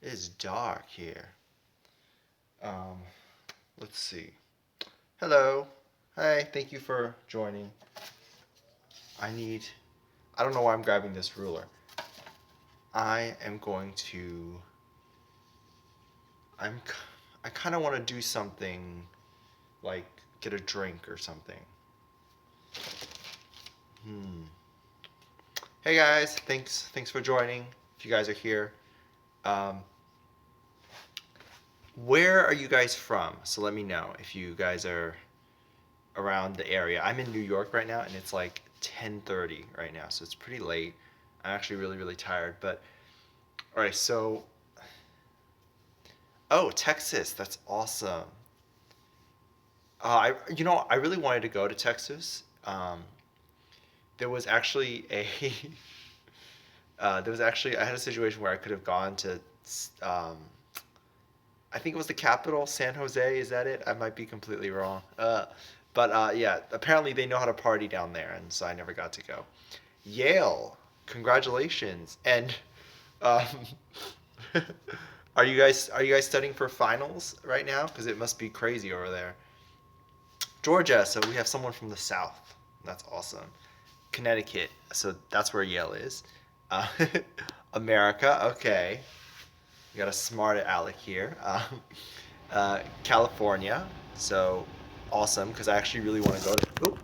It's dark here. Um, let's see. Hello. Hey, thank you for joining. I need. I don't know why I'm grabbing this ruler. I am going to. I'm. I kind of want to do something like get a drink or something. Hmm. Hey guys, thanks for joining. If you guys are here, um, where are you guys from? So let me know if you guys are around the area. I'm in New York right now, and it's like 10:30 right now, so it's pretty late. I'm actually really tired. But all right, so oh, Texas, that's awesome. I really wanted to go to Texas. There was actually a I had a situation where I could have gone to um, I think it was the capital, San Jose. Is that it? I might be completely wrong. But yeah, apparently they know how to party down there, and so I never got to go. Yale, congratulations! And um, are you guys studying for finals right now? Because it must be crazy over there. Georgia, so we have someone from the South. That's awesome. Connecticut, so that's where Yale is. Uh, America, okay. We got a smart Alec here. California, so awesome because I actually really want to go to. Oop,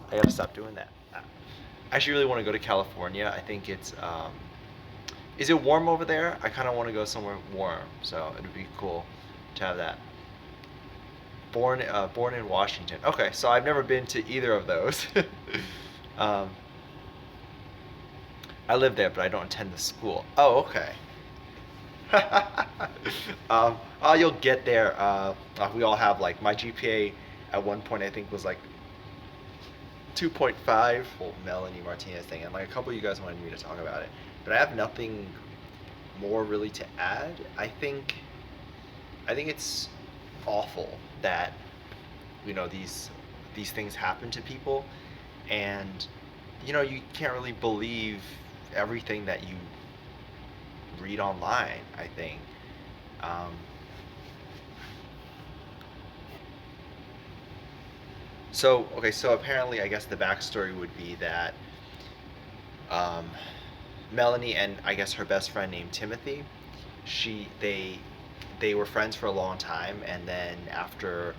I gotta stop doing that. I actually really want to go to California. I think it's. Is it warm over there? I kind of want to go somewhere warm, so it'd be cool to have that. Born in Washington. Okay, so I've never been to either of those. um, I live there, but I don't attend the school. Oh, okay. You'll get there. We all have like my GPA at one point I think was like 2.5. Whole Melanie Martinez thing, and like a couple of you guys wanted me to talk about it, but I have nothing more really to add. I think it's awful that these things happen to people, and you can't really believe everything that you read online. I think. Um, so okay, so apparently, I guess the backstory would be that um, Melanie and I guess her best friend named Timothy, she they were friends for a long time, and then after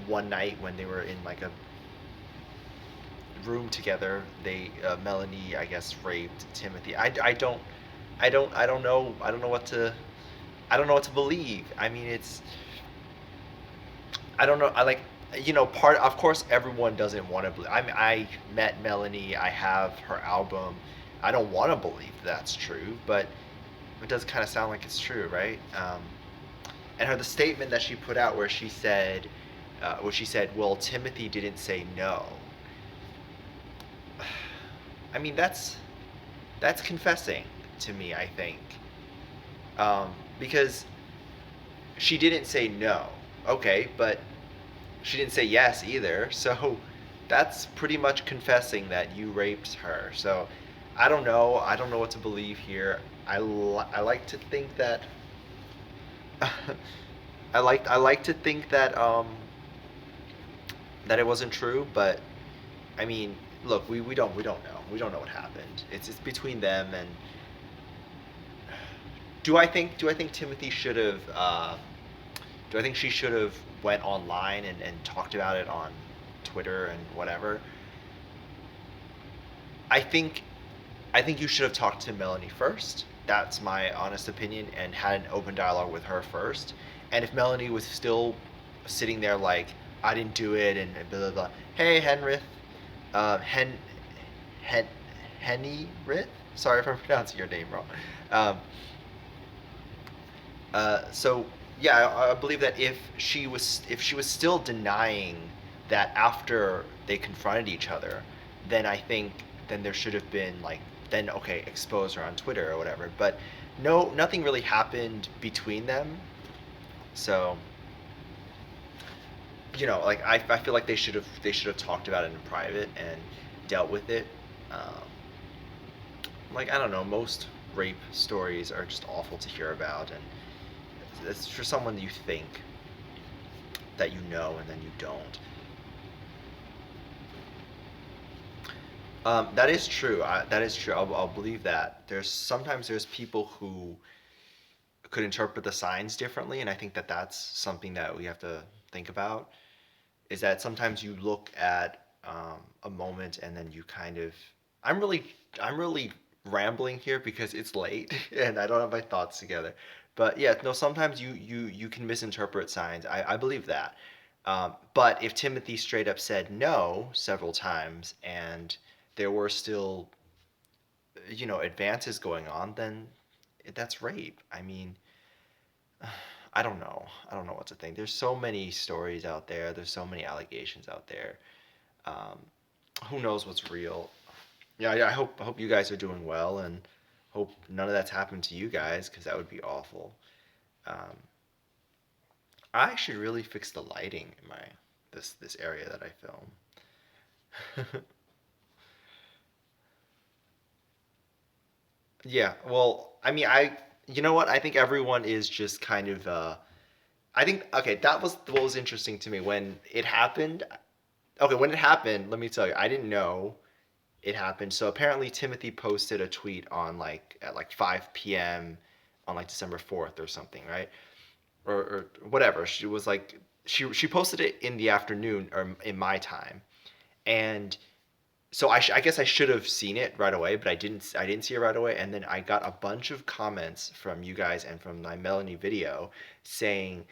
one night when they were in like a room together, they Melanie I guess raped Timothy. I don't know what to believe. I mean, I don't know. I like, part. Of course, everyone doesn't want to believe. I met Melanie. I have her album. I don't want to believe that's true, but it does kind of sound like it's true, right? And the statement that she put out, where she said, "Well, Timothy didn't say no." I mean, that's confessing to me. I think, because she didn't say no. Okay, but she didn't say yes either. So that's pretty much confessing that you raped her. So I don't know. I don't know what to believe here. I like to think that I like to think that it wasn't true, but I mean, look, we don't know. We don't know what happened. It's between them. And do I think Timothy should have do I think she should have went online and talked about it on Twitter and whatever? I think I think you should have talked to Melanie first. That's my honest opinion, and had an open dialogue with her first. And if Melanie was still sitting there like I didn't do it and blah blah blah, hey Henrith, Hen Hen Henny Sorry if I'm pronouncing your name wrong. Um, so yeah, I believe that if she was still denying that after they confronted each other, then I think then there should have been like then okay, expose her on Twitter or whatever. But no, nothing really happened between them. So like I feel like they should have talked about it in private and dealt with it. Um, like I don't know, rape stories are just awful to hear about, and it's for someone you think that you know and then you don't. That is true. That is true. I'll believe that. There's people who could interpret the signs differently, and I think that that's something that we have to think about. Is that sometimes you look at a moment and then you kind of I'm really I'm really rambling here because it's late and I don't have my thoughts together. But yeah, no, sometimes you can misinterpret signs. I believe that. But if Timothy straight up said no several times and there were still, advances going on, then that's rape. I mean, I don't know. I don't know what to think. There's so many stories out there. There's so many allegations out there. Um, who knows what's real? Yeah, yeah. I hope you guys are doing well, and hope none of that's happened to you guys, because that would be awful. Um, I should really fix the lighting in my this area that I film. Yeah. Well, I mean, you know what? I think everyone is just kind of. I think okay. That was what was interesting to me when it happened. Okay, when it happened, let me tell you, I didn't know it happened. So apparently Timothy posted a tweet on like at like 5 p.m. on like December 4th or something, right? Or whatever. She was like she posted it in the afternoon or in my time. And so I guess I should have seen it right away, but I didn't see it right away. And then I got a bunch of comments from you guys and from my Melanie video saying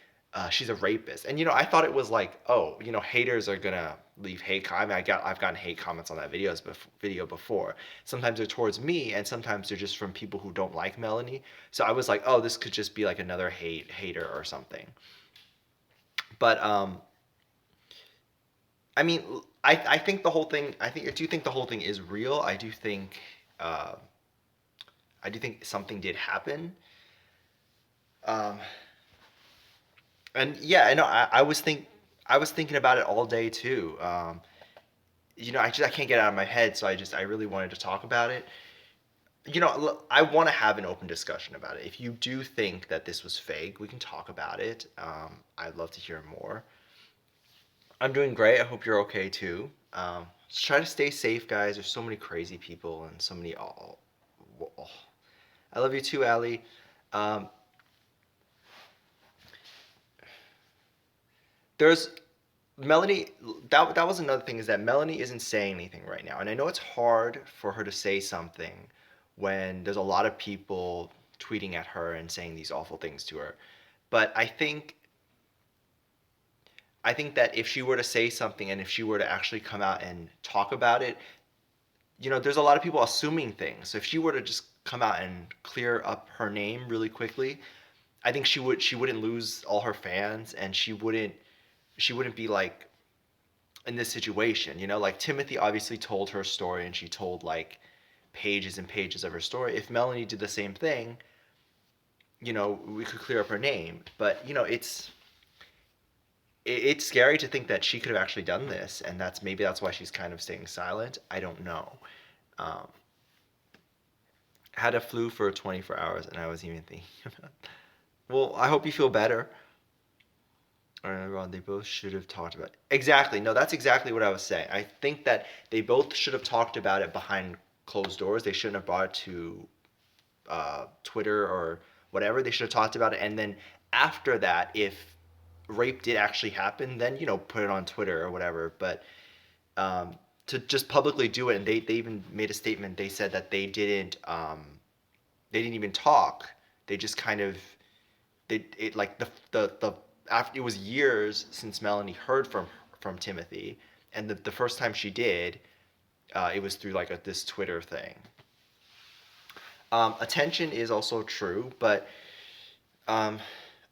she's a rapist. And I thought it was like, oh, haters are gonna leave hate. I mean, I've gotten hate comments on that video before. Sometimes they're towards me, and sometimes they're just from people who don't like Melanie. So I was like, oh, this could just be like another hater or something. But I mean, I think the whole thing. I do think the whole thing is real. Uh, I do think something did happen. Um, and yeah, I know. I was thinking about it all day too. I can't get it out of my head, so I really wanted to talk about it. I want to have an open discussion about it. If you do think that this was fake, we can talk about it. I'd love to hear more. I'm doing great. I hope you're okay too. Just try to stay safe, guys. There's so many crazy people and so many. Oh. I love you too, Allie. Um, there's Melanie. That was another thing, is that Melanie isn't saying anything right now, and I know it's hard for her to say something when there's a lot of people tweeting at her and saying these awful things to her. But I think that if she were to say something and if she were to actually come out and talk about it, there's a lot of people assuming things. So if she were to just come out and clear up her name really quickly, I think she wouldn't lose all her fans, and she wouldn't be like in this situation. Like Timothy obviously told her story, and she told like pages and pages of her story. If Melanie did the same thing, we could clear up her name. But it's scary to think that she could have actually done this, and that's why she's kind of staying silent. I don't know. Um, had a flu for 24 hours, and I wasn't even thinking about. Well, I hope you feel better. Ron, they both should have talked about it. Exactly. No, that's exactly what I was saying. I think that they both should have talked about it behind closed doors. They shouldn't have brought it to Twitter or whatever. They should have talked about it, and then after that, if rape did actually happen, then put it on Twitter or whatever. But to just publicly do it, and they even made a statement. They said that they didn't even talk. They just kind of it like the after it was years since Melanie heard from Timothy, and the first time she did, it was through like this Twitter thing. Attention is also true, but um,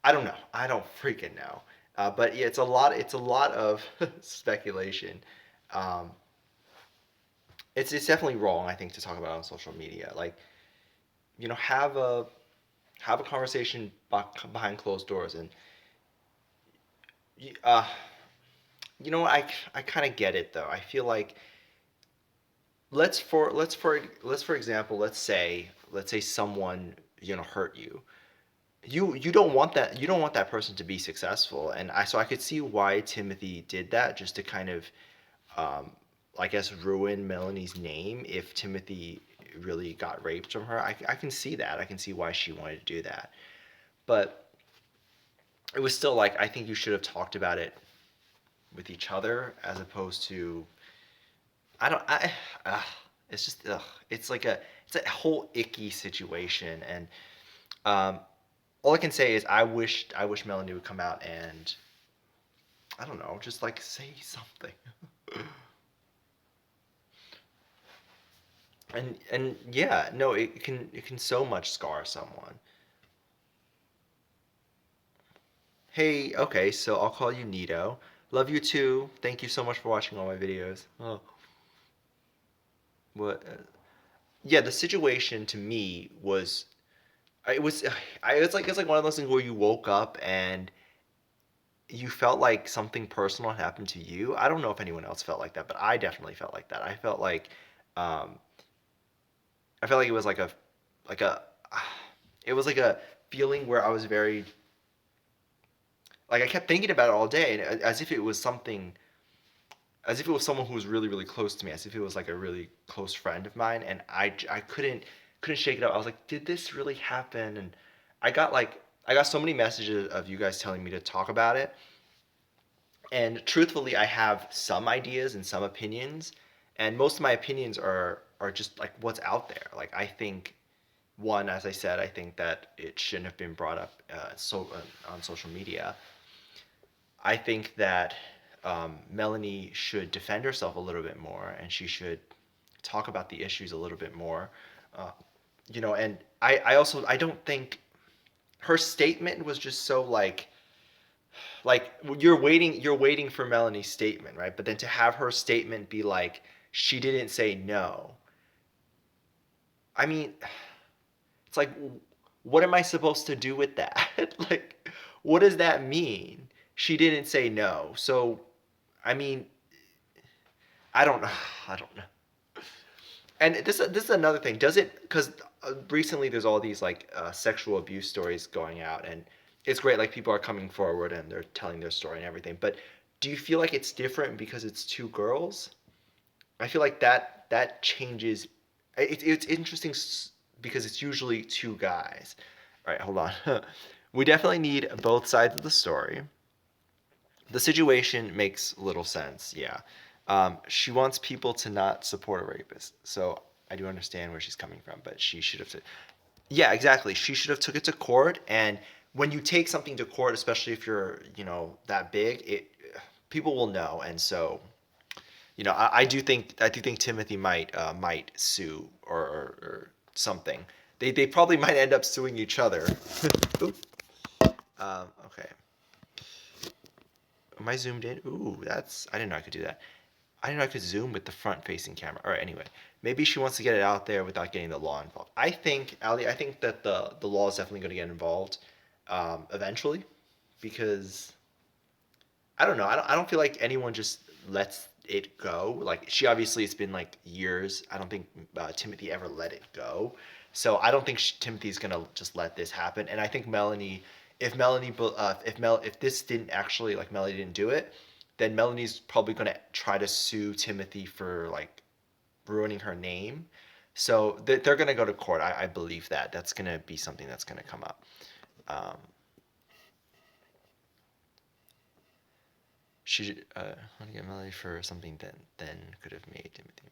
I don't know. I don't freaking know. But yeah, it's a lot. It's a lot of speculation. Um, it's definitely wrong, I think, to talk about it on social media. Like, have a conversation behind closed doors, and uh, I kind of get it though. I feel like let's for example, let's say let's say someone, hurt you, you don't want that, person to be successful. And I could see why Timothy did that, just to kind of, um, I guess, ruin Melanie's name if Timothy really got raped from her. I can see that. I can see why she wanted to do that. But it was still like, I think you should have talked about it with each other, as opposed to, I don't it's just, it's like it's a whole icky situation. And um, all I can say is I wish Melanie would come out and, I don't know, just like say something. And yeah, no, it can so much scar someone. Hey, okay, so I'll call you Nito. Love you too. Thank you so much for watching all my videos. Oh, what? Yeah, the situation to me was, it was, it's like one of those things where you woke up and you felt like something personal had happened to you. I don't know if anyone else felt like that, but I definitely felt like that. Um, I felt like it was like a, it was like a feeling where I was very, like, I kept thinking about it all day, and as if it was something, as if it was someone who was really, really close to me, as if it was like a really close friend of mine, and I couldn't shake it up. I was like, did this really happen? And I got so many messages of you guys telling me to talk about it. And truthfully, I have some ideas and some opinions, and most of my opinions are just like what's out there. Like, I think, one, as I said, I think that it shouldn't have been brought up on social media. I think that Melanie should defend herself a little bit more, and she should talk about the issues a little bit more. Uh, and I also, I don't think her statement was just so like you're waiting for Melanie's statement, right? But then to have her statement be like, she didn't say no. I mean, it's like, what am I supposed to do with that? Like, what does that mean? She didn't say no. So, I mean, I don't know. I don't know. And this is another thing. Does it, because recently there's all these like sexual abuse stories going out, and it's great. Like, people are coming forward and they're telling their story and everything. But do you feel like it's different because it's two girls? I feel like that changes. It's interesting because it's usually two guys. All right, hold on. We definitely need both sides of the story. The situation makes little sense. Yeah. She wants people to not support a rapist. So I do understand where she's coming from, but she should have. Yeah, exactly. She should have took it to court. And when you take something to court, especially if you're, that big, people will know. And so, I do think Timothy might sue, or something. They probably might end up suing each other. Oop. Okay. Am I zoomed in? Ooh, I didn't know I could do that. I didn't know I could zoom with the front-facing camera. All right, anyway. Maybe she wants to get it out there without getting the law involved. I think, Ali, I think that the law is definitely going to get involved eventually, because I don't know. I don't feel like anyone just lets it go. Like, she obviously, it's been like years. I don't think Timothy ever let it go. So I don't think Timothy's gonna just let this happen. And I think Melanie, if this didn't actually, like, Melanie didn't do it, then Melanie's probably gonna try to sue Timothy for like ruining her name. So they're gonna go to court. I believe that that's gonna be something that's gonna come up. Um, She should want to get Melody for something that then could have made Timothy.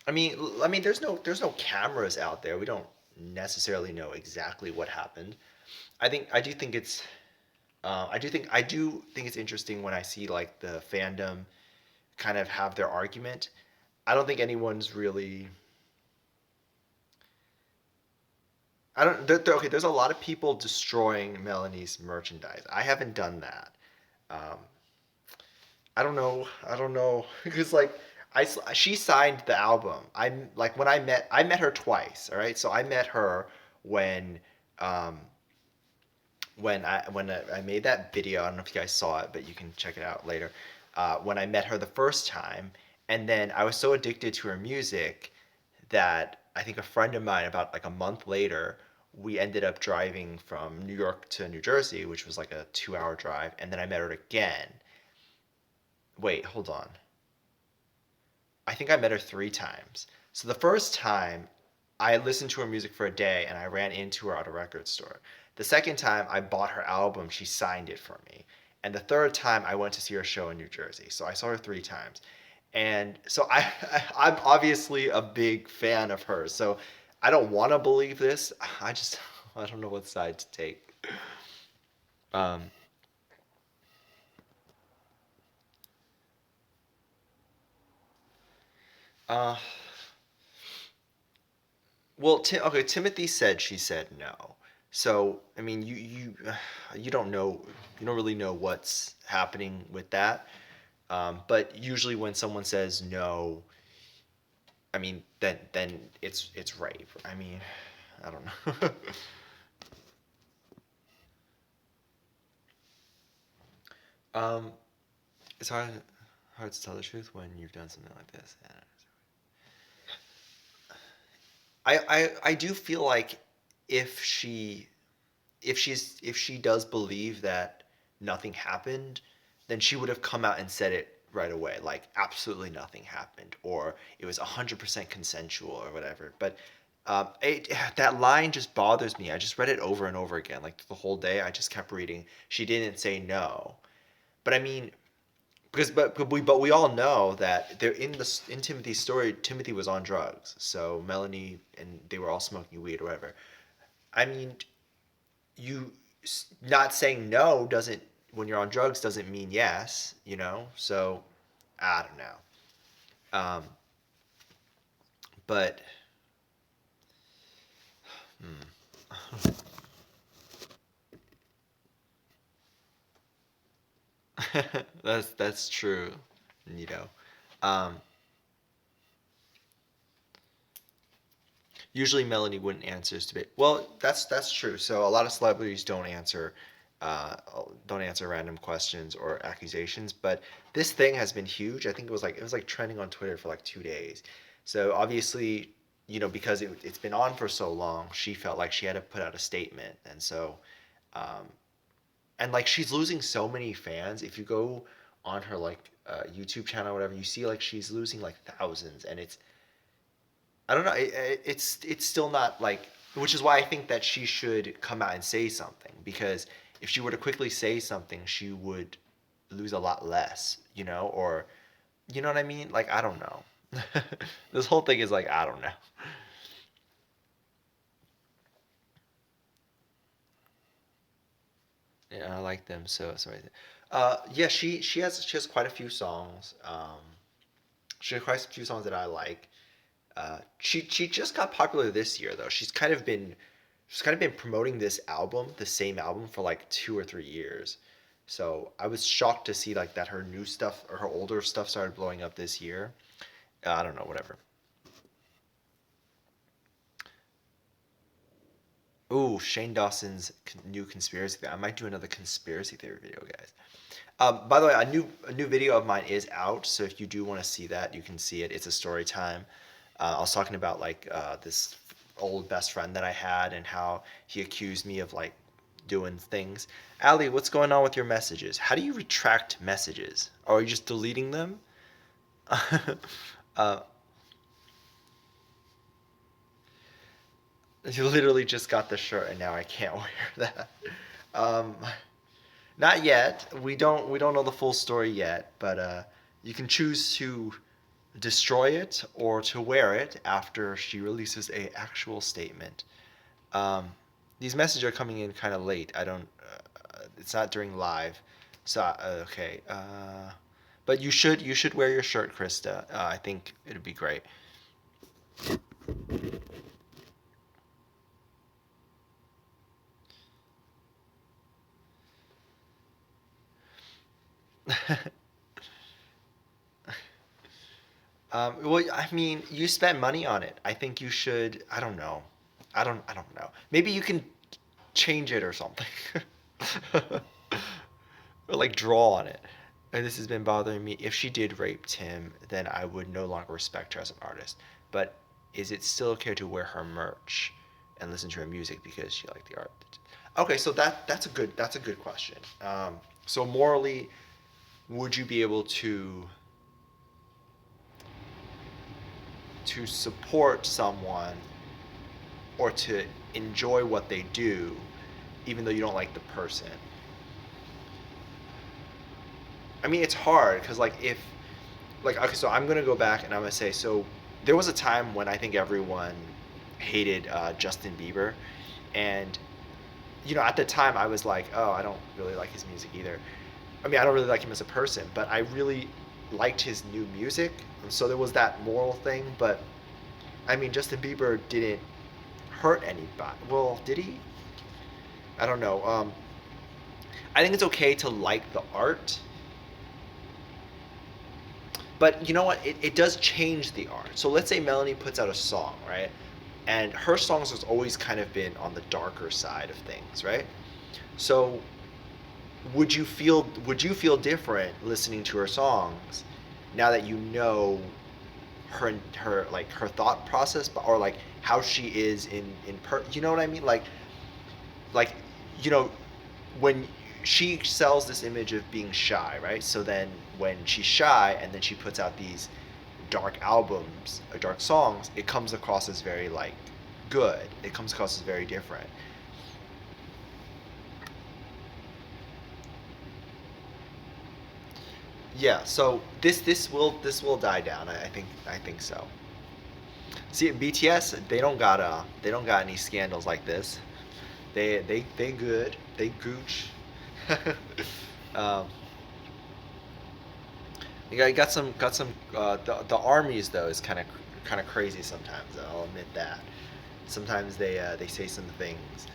I mean, there's no cameras out there. We don't necessarily know exactly what happened. I do think it's interesting when I see like the fandom kind of have their argument. I don't think anyone's really. I don't. Okay, there's a lot of people destroying Melanie's merchandise. I haven't done that. Um, I don't know. I don't know because like she signed the album. I'm like, when I met her twice. All right, so I met her when um when I made that video. I don't know if you guys saw it, but you can check it out later. When I met her the first time, and then I was so addicted to her music that I think a friend of mine, about like a month later, we ended up driving from New York to New Jersey, which was like a 2 hour drive, and then I met her again. Wait, hold on. I think I met her 3 times. So the first time, I listened to her music for a day and I ran into her at a record store. The second time, I bought her album. She signed it for me. And the third time, I went to see her show in New Jersey. So I saw her 3 times. And so I'm obviously a big fan of hers. So I don't want to believe this. I don't know what side to take. Um, uh, Well, okay, Timothy said she said no. So, I mean, you don't know, you don't really know what's happening with that. But usually when someone says no, I mean, then it's rape. I mean, I don't know. um, it's hard to tell the truth when you've done something like this. I do feel like if she if she does believe that nothing happened, then she would have come out and said it right away, like absolutely nothing happened, or it was 100% consensual, or whatever. But that line just bothers me. I just read it over and over again, like the whole day. I just kept reading. She didn't say no, but I mean, because but we all know that they're in Timothy's story. Timothy was on drugs, so Melanie and they were all smoking weed or whatever. I mean, you not saying no doesn't, when you're on drugs, doesn't mean yes, so I don't know. But that's true, you know um usually Melanie wouldn't answer to be, well, that's true. So a lot of celebrities uh don't answer random questions or accusations, but this thing has been huge. I think it was like trending on Twitter for like 2 days. So obviously, because it's been on for so long, she felt like she had to put out a statement. And so um and like she's losing so many fans. If you go on her like YouTube channel or whatever, you see like she's losing like thousands. And I don't know. It's still not like, which is why I think that she should come out and say something, because if she were to quickly say something, she would lose a lot less, or you know what I mean? Like, I don't know. This whole thing is like, I don't know. Yeah, I like them so. Yeah, she has quite a few songs. She has quite a few songs that I like. She just got popular this year though. She's kind of been promoting this album, the same album, for like 2 or 3 years. So I was shocked to see like that her new stuff or her older stuff started blowing up this year. I don't know, whatever. Ooh, Shane Dawson's new conspiracy theory. I might do another conspiracy theory video, guys. By the way, a new video of mine is out, so if you do want to see that, you can see it. It's a story time. I was talking about like this old best friend that I had and how he accused me of like doing things. Ali, what's going on with your messages? How do you retract messages? Or are you just deleting them? uh, you literally just got the shirt and now I can't wear that. Um, Not yet. We don't know the full story yet, but you can choose to destroy it or to wear it after she releases a actual statement. Um, these messages are coming in kind of late. I don't. It's not during live, so okay. But you should wear your shirt, Krista. I think it'd be great. Well, I mean, you spent money on it. I think you should. I don't know. I don't know. Maybe you can change it or something. Or like draw on it. And this has been bothering me. If she did rape Tim, then I would no longer respect her as an artist. But is it still okay to wear her merch and listen to her music because she liked the art? Okay, so that's a good question. So morally, would you be able to support someone or to enjoy what they do, even though you don't like the person? I mean, it's hard because like if like okay, so I'm gonna go back and I'm gonna say so. There was a time when I think everyone hated Justin Bieber, and at the time I was like, oh, I don't really like his music either. I mean, I don't really like him as a person, but I really liked his new music. And so there was that moral thing. But I mean, Justin Bieber didn't hurt anybody. Well, did he? I don't know. I think it's okay to like the art, but you know what? It does change the art. So let's say Melanie puts out a song, right? And her songs has always kind of been on the darker side of things, right? So would you feel different listening to her songs now that you know her thought process, or like how she is you know what I mean, like you know when she sells this image of being shy, right? So then when she's shy and then she puts out these dark albums or dark songs, it comes across as very like good. It comes across as very different. Yeah, so this will die down. I think so. See, BTS, they don't got any scandals like this. They good. They gooch. um, you got some the armies though is kind of crazy sometimes. I'll admit that. Sometimes they say some things.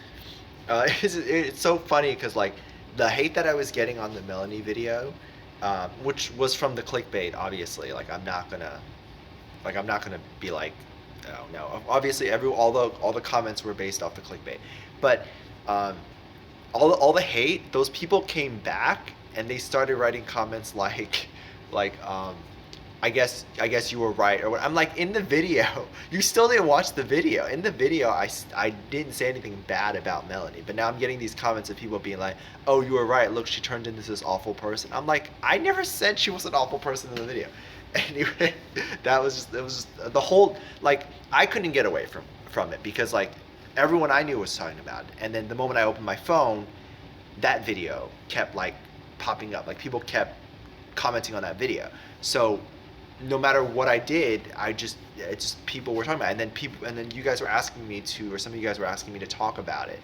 It's so funny because like the hate that I was getting on the Melanie video, which was from the clickbait, obviously. I'm not gonna be like, oh no. Obviously, all the comments were based off the clickbait, but um, all the hate, those people came back and they started writing comments like, like I guess you were right, or what. I'm like, in the video, you still didn't watch the video. In the video, I didn't say anything bad about Melanie, but now I'm getting these comments of people being like, oh, you were right. Look, she turned into this awful person. I'm like, I never said she was an awful person in the video. Anyway, it was just the whole like I couldn't get away from it because like everyone I knew was talking about it, and then the moment I opened my phone, that video kept like popping up. Like people kept commenting on that video. So no matter what I did, it's just people were talking about it. And then you guys were asking me to, or some of you guys were asking me to talk about it.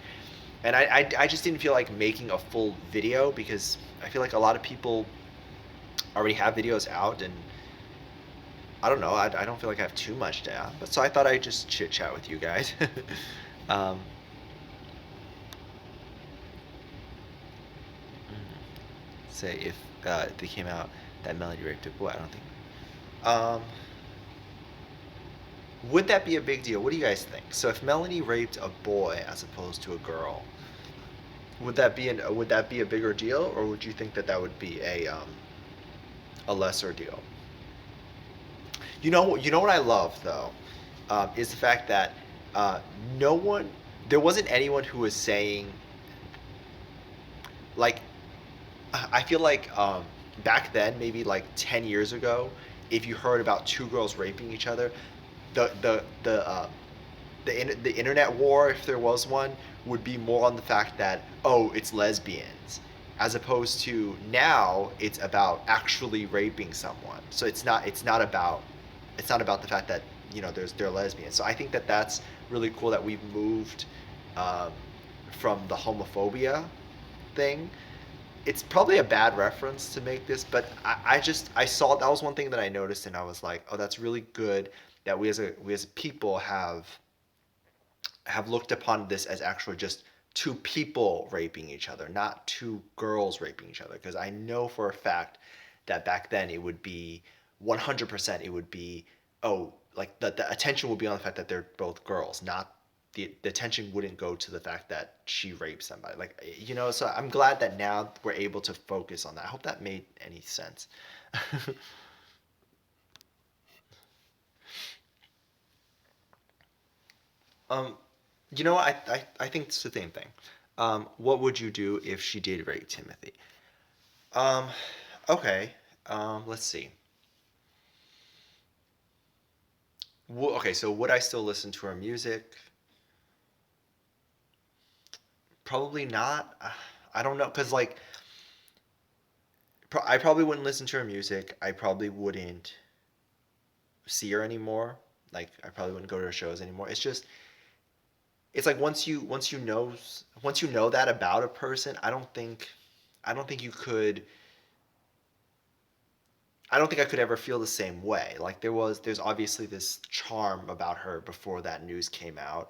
And I just didn't feel like making a full video because I feel like a lot of people already have videos out, and I don't know, I don't feel like I have too much to add. But so I thought I'd just chit chat with you guys. um, Say if they came out that Melody raped a boy, I don't think. Um, would that be a big deal? What do you guys think? So if Melanie raped a boy as opposed to a girl, would that be a bigger deal, or would you think that that would be a lesser deal? You know what I love though, is the fact that uh, no one, there wasn't anyone who was saying like I feel like back then, maybe like 10 years ago, if you heard about two girls raping each other, the internet war, if there was one, would be more on the fact that, oh, it's lesbians, as opposed to now it's about actually raping someone. So it's not about the fact that they're lesbians. So I think that that's really cool that we've moved um, from the homophobia thing. It's probably a bad reference to make this, but I saw that was one thing that I noticed, and I was like, oh, that's really good that we as a people have looked upon this as actually just two people raping each other, not two girls raping each other. Because I know for a fact that back then it would be 100%. It would be, oh, like the attention would be on the fact that they're both girls, not the attention wouldn't go to the fact that she raped somebody. Like, so I'm glad that now we're able to focus on that. I hope that made any sense. Um, I think it's the same thing. What would you do if she did rape Timothy? Um, okay. Let's see. Okay, so would I still listen to her music? Probably not. I don't know, cause like I probably wouldn't listen to her music. I probably wouldn't see her anymore. Like I probably wouldn't go to her shows anymore. It's like once you know that about a person, I don't think you could I don't think I could ever feel the same way. Like there's obviously this charm about her before that news came out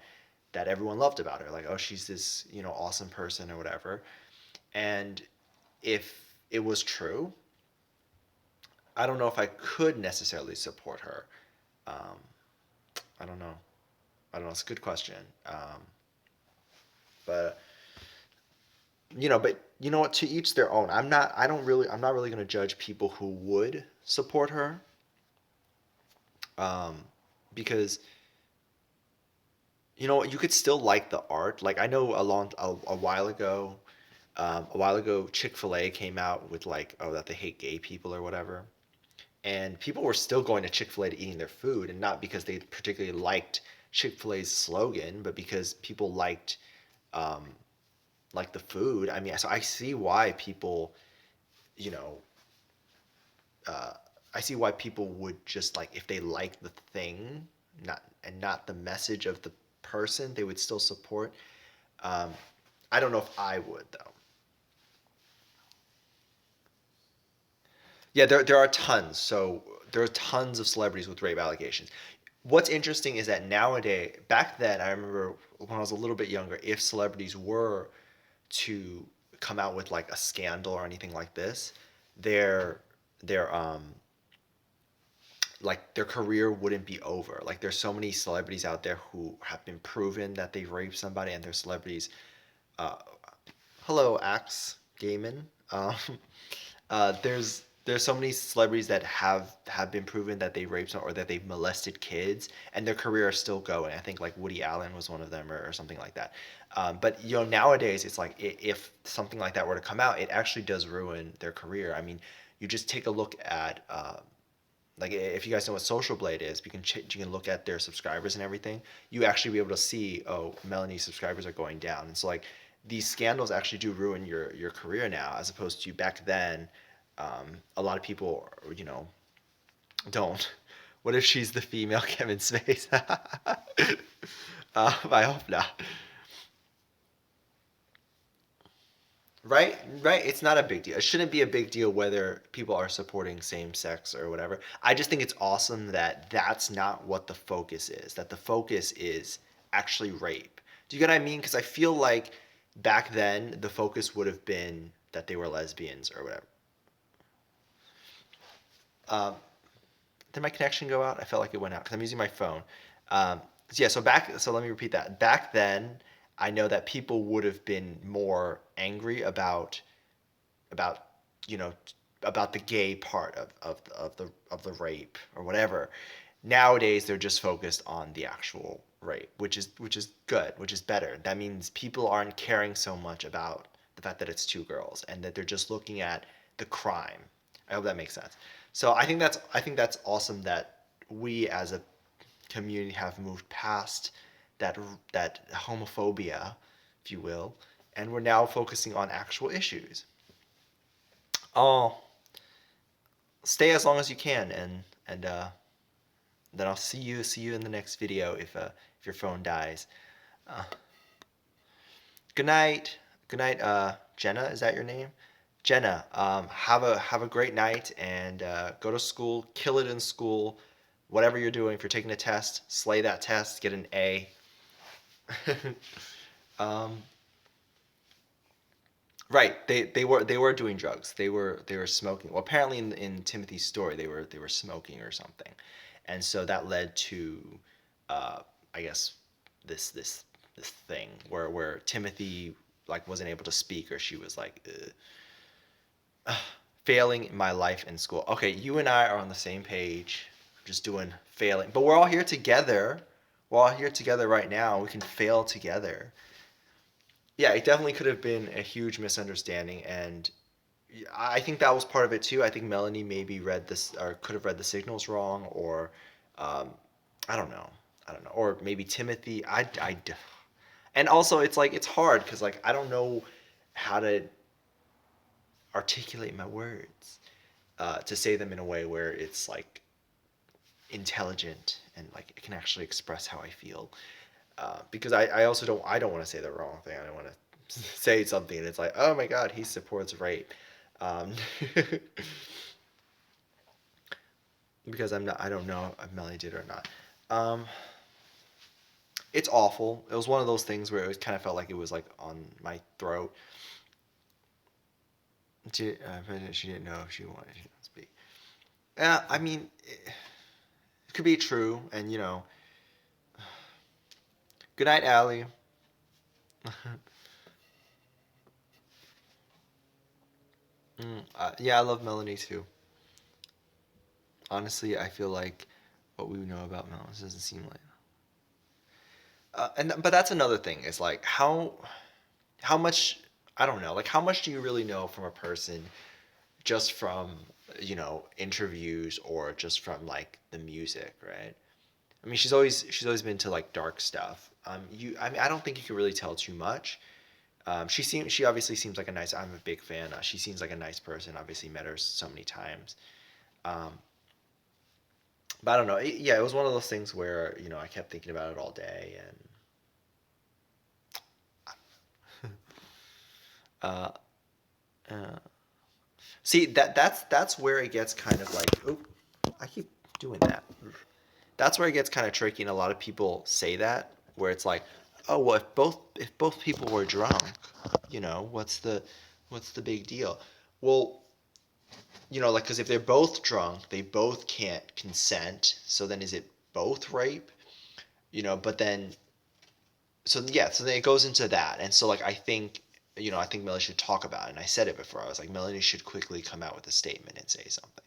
that everyone loved about her. Like, oh, she's this, awesome person or whatever. And if it was true, I don't know if I could necessarily support her. Um, I don't know. I don't know. It's a good question. But but you know what? To each their own. I'm not really going to judge people who would support her, um, because you could still like the art. Like I know a while ago, Chick-fil-A came out with like, oh, that they hate gay people or whatever, and people were still going to Chick-fil-A to eating their food, and not because they particularly liked Chick-fil-A's slogan, but because people um, liked the food. I mean, so I see why people, you know, uh, I see why people would just like if they like the thing, not the message of the person, they would still support. Um, I don't know if I would though. Yeah, there are tons. So there are tons of celebrities with rape allegations. What's interesting is that nowadays, back then, I remember when I was a little bit younger, if celebrities were to come out with like a scandal or anything like this, their their like their career wouldn't be over. Like there's so many celebrities out there who have been proven that they've raped somebody, and they're celebrities. Uh, Hello, Axe Gaiman. There's so many celebrities that have been proven that they raped or that they've molested kids, and their career is still going. I think like Woody Allen was one of them, or something like that. But nowadays it's like if something like that were to come out, it actually does ruin their career. I mean, you just take a look at like if you guys know what Social Blade is, you can look at their subscribers and everything. You actually be able to see, oh, Melanie's subscribers are going down, and so like these scandals actually do ruin your career now, as opposed to back then. A lot of people, don't. What if she's the female Kevin Space? I hope not. Right. It's not a big deal. It shouldn't be a big deal whether people are supporting same sex or whatever. I just think it's awesome that that's not what the focus is. That the focus is actually rape. Do you get what I mean? Because I feel like back then the focus would have been that they were lesbians or whatever. Um, did my connection go out? I felt like it went out because I'm using my phone. So yeah, so let me repeat that. Back then, I know that people would have been more angry about you know about the gay part of the rape or whatever. Nowadays, they're just focused on the actual rape, which is good, which is better. That means people aren't caring so much about the fact that it's two girls and that they're just looking at the crime. I hope that makes sense. So I think that's awesome that we as a community have moved past that that homophobia, if you will, and we're now focusing on actual issues. Oh, stay as long as you can, and then I'll see you in the next video if your phone dies. Uh, Good night. Good night, Jenna. Is that your name? Jenna. Have a great night and go to school. Kill it in school. Whatever you're doing, if you're taking a test, slay that test. Get an A. um, right. They were doing drugs. They were smoking. Well, apparently in Timothy's story, they were smoking or something, and so that led to, uh, I guess, this thing where Timothy like wasn't able to speak, or she was like failing my life in school. Okay, you and I are on the same page. Just doing failing, but we're all here together. We're all here together right now. We can fail together. Yeah, it definitely could have been a huge misunderstanding, and I think that was part of it too. I think Melanie maybe read this or could have read the signals wrong, or um, I don't know, I don't know, or maybe Timothy. And also it's like it's hard because like I don't know how to articulate my words to say them in a way where it's like intelligent and like it can actually express how I feel. Because I also don't want to say the wrong thing. I don't want to say something and it's like, oh my god, he supports rape. Um, because I don't know if Melly did or not. Um, it's awful. It was one of those things where it was, kind of felt like it was like on my throat. She didn't know if she wanted to speak. I mean, it could be true, and you know, good night, Allie. Yeah, I love Melanie too. Honestly, I feel like what we know about Melanie doesn't seem like. And but that's another thing. Is like how much I don't know. Like how much do you really know from a person just from interviews or just from like the music, right? I mean, she's always been to like dark stuff. I mean, I don't think you can really tell too much. She obviously seems like a nice. I'm a big fan. She seems like a nice person. Obviously, met her so many times. Um, but I don't know. Yeah, it was one of those things where I kept thinking about it all day, and uh, uh, see that's where it gets kind of like, oh, I keep doing that. That's where it gets kind of tricky, and a lot of people say that where it's like, oh well, if both people were drunk, what's the big deal? Well, like because if they're both drunk, they both can't consent. So then is it both rape? But then so then it goes into that, and so like I think Melanie should talk about it, and I said it before. I was like, Melanie should quickly come out with a statement and say something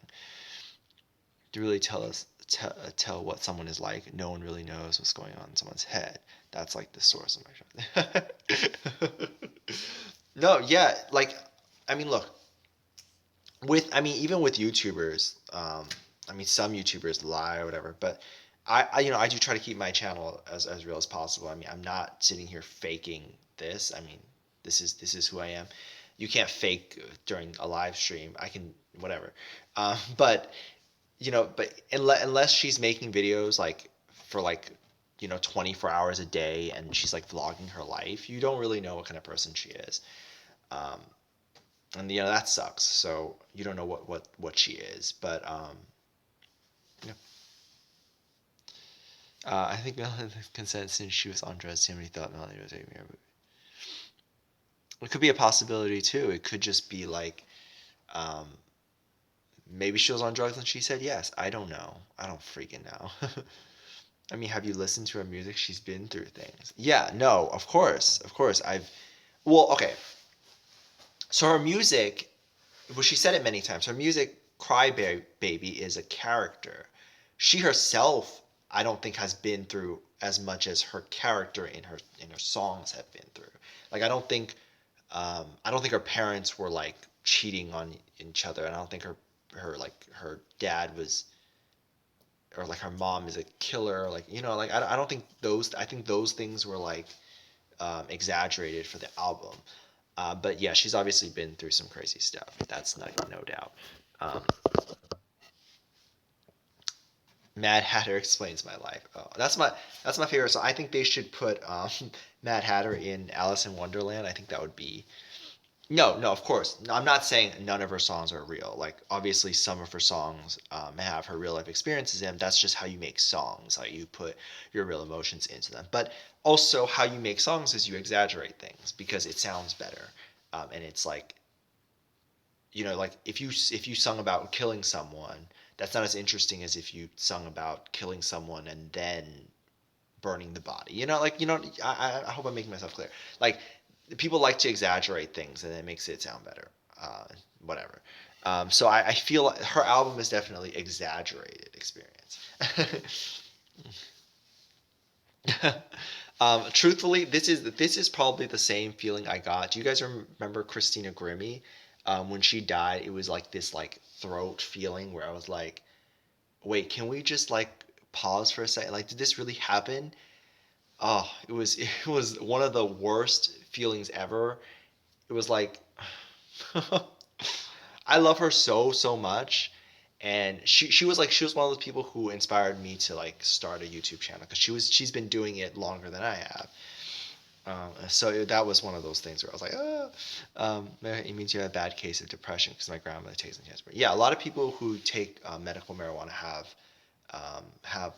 to really tell what someone is like. No one really knows what's going on in someone's head. That's like the source of my show. No, yeah, like I mean, look, I mean, even with YouTubers, I mean, some YouTubers lie or whatever, but I do try to keep my channel as real as possible. I mean, I'm not sitting here faking this. I mean, this is who I am. You can't fake during a live stream. I can whatever, but unless she's making videos like for like 24 hours a day and she's like vlogging her life, you don't really know what kind of person she is. Um, and that sucks. So you don't know what she is, but yeah. I think Melanie consent since she was on drugs. Somebody thought Melanie was raping her. It could be a possibility too. It could just be like, um, maybe she was on drugs and she said yes. I don't know. I don't freaking know. I mean, have you listened to her music? She's been through things. Yeah, no, of course. Well, okay. So her music, well, she said it many times. Her music, "Cry Baby," is a character. She herself, I don't think, has been through as much as her character in her songs have been through. Like, I don't think her parents were like cheating on each other, and I don't think her dad was, or like her mom is a killer. Like, like I don't think those. I think those things were like exaggerated for the album. But yeah, she's obviously been through some crazy stuff. That's not no doubt. Um, Mad Hatter explains my life. Oh, that's my favorite. So I think they should put Mad Hatter in Alice in Wonderland. I think that would be. No, no, of course. No, I'm not saying none of her songs are real. Like, obviously, some of her songs have her real life experiences in them. That's just how you make songs. Like, you put your real emotions into them. But also, how you make songs is you exaggerate things because it sounds better. And it's like, like if you sung about killing someone, that's not as interesting as if you sung about killing someone and then burning the body. I hope I'm making myself clear. Like, people like to exaggerate things and it makes it sound better. Uh, Whatever. So I feel like her album is definitely exaggerated experience. Truthfully, this is probably the same feeling I got. Do you guys remember Christina Grimmie? When she died, it was like this like throat feeling where I was like, wait, can we just like pause for a second? Like, did this really happen? Oh, it was one of the worst feelings ever. It was like I love her so much, and she was one of those people who inspired me to like start a YouTube channel because she's been doing it longer than I have. So that was one of those things where I was like, it means you have a bad case of depression because my grandmother takes intense. But yeah, a lot of people who take medical marijuana have have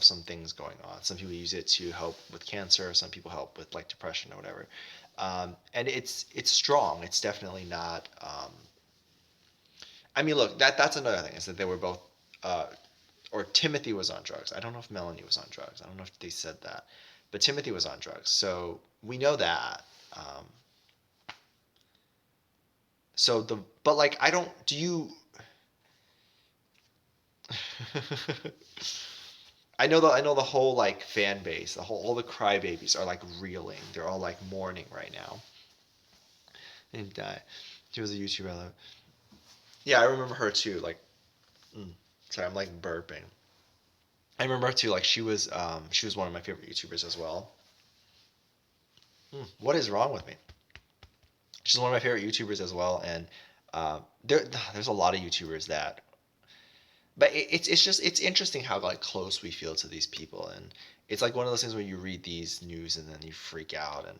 some things going on. Some people use it to help with cancer. Some people help with like depression or whatever. And it's strong. It's definitely not. I mean, look, that's another thing is that they were both, uh, or Timothy was on drugs. I don't know if Melanie was on drugs. I don't know if they said that, but Timothy was on drugs. So we know that. Um, so the but like I don't. Do you? I know the whole like fan base, the whole all the crybabies are like reeling. They're all like mourning right now. And she was a YouTuber. Yeah, I remember her too. Like, mm, sorry, I'm like burping. I remember her too. Like she was one of my favorite YouTubers as well. What is wrong with me? She's one of my favorite YouTubers as well, and there's a lot of YouTubers that. But it's just it's interesting how like close we feel to these people, and it's like one of those things where you read these news and then you freak out, and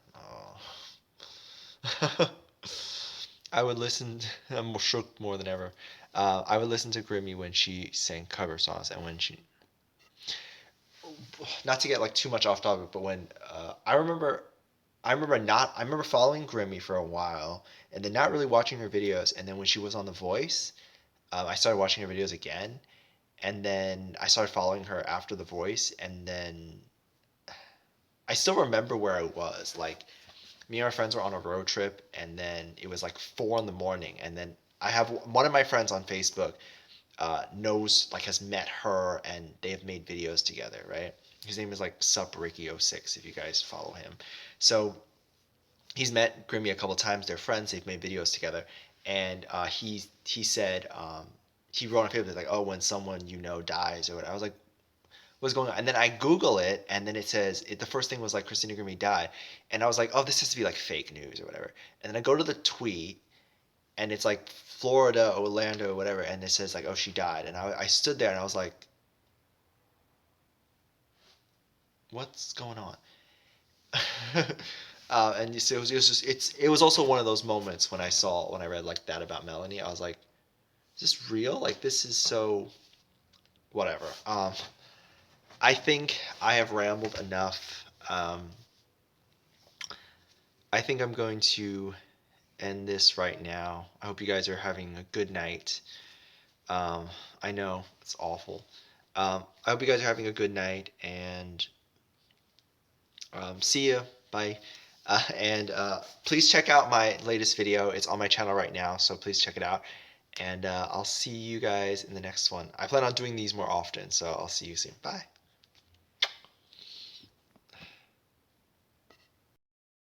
oh. I would listen. I'm shook more than ever. I would listen to Grimmy when she sang cover songs, and when she, not to get like too much off topic, but when I remember following Grimmy for a while, and then not really watching her videos, and then when she was on The Voice, I started watching her videos again, and then I started following her after The Voice, and then I still remember where I was. Like me and my friends were on a road trip, and then it was like 4 in the morning, and then I have one of my friends on Facebook knows like has met her, and they have made videos together, right? His name is like Sup Ricky06 if you guys follow him. So he's met Grimmy a couple times. They're friends. They've made videos together, and he said he wrote on Facebook like, oh, when someone dies or what. I was like, what's going on? And then I Google it, and then it says the first thing was like Christina Grimmie died, and I was like, oh, this has to be like fake news or whatever. And then I go to the tweet, and it's like Florida, Orlando, whatever, and it says like, oh, she died, and I stood there and I was like, what's going on? And so it was also one of those moments when I read like that about Melanie. I was like, is this real? Like this is so whatever. I think I have rambled enough. I think I'm going to end this right now. I hope you guys are having a good night. I know it's awful. I hope you guys are having a good night, and see you. Bye. And please check out my latest video. It's on my channel right now, so please check it out. And I'll see you guys in the next one. I plan on doing these more often, so I'll see you soon. Bye.